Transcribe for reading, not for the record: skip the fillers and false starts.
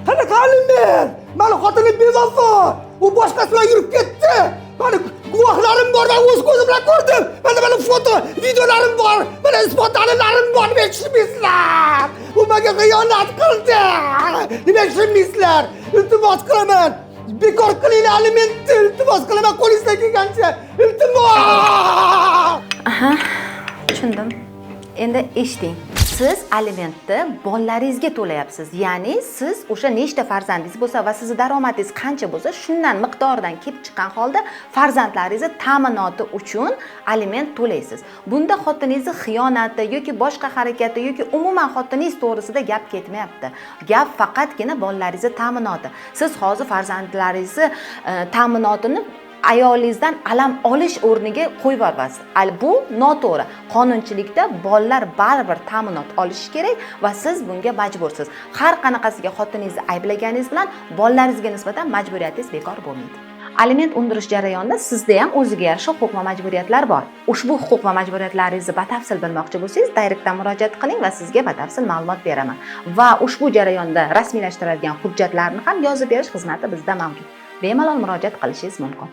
Qanaqa aliment? Mani xotinim bevafo. U boshqasi bilan yurib ketdi. Mani guvohlarim bor, men o'z ko'zim bilan ko'rdim. Mana foto, videolarim bor. Mana isbot dalillerim bor. Nima tushunmaysizlar? U menga xiyonat qildi. Nima tushunmaysizlar? Iltimos qilaman. Bekor qilinglar alimentni. Iltimos qilaman qo'lingizdan kelgancha. Iltimos! Aha, tushundim. Endi eshiting. Siz alimentni bolalaringizga to'layapsiz. Ya'ni siz o'sha nechta farzandingiz bo'lsa va sizning daromadingiz qancha bo'lsa, shundan miqdoridan kelib chiqqan holda farzandlaringizni ta'minoti uchun aliment to'laysiz. Bunda xotiningizni xiyonati yoki boshqa harakati yoki umuman xotiningiz to'g'risida gap ketmayapti. Gap faqatgina bolalaringizni ta'minoti. Siz hozir farzandlaringizni ta'minotini ayolingizdan alam olish o'rniga qo'yib yuborasiz. Bu noto'g'ri. Qonunchilikda bolalar baribir ta'minot olishi kerak va siz bunga majbursiz. Har qanaqasiga xotiningizni ayblaganingiz bilan bolalaringizga nisbatan majburiyatingiz bekor bo'lmaydi. Aliment undirish jarayonida sizda ham o'ziga yarasha huquq va majburiyatlar bor. Ushbu huquq va majburiyatlaringizni batafsil bilmoqchi bo'lsangiz, direktdan murojaat qiling va sizga batafsil ma'lumot beraman. Va ushbu jarayonda rasmiylashtirilgan hujjatlarni ham yozib berish xizmati bizda mavjud. Bemalol murojaat qilishingiz mumkin.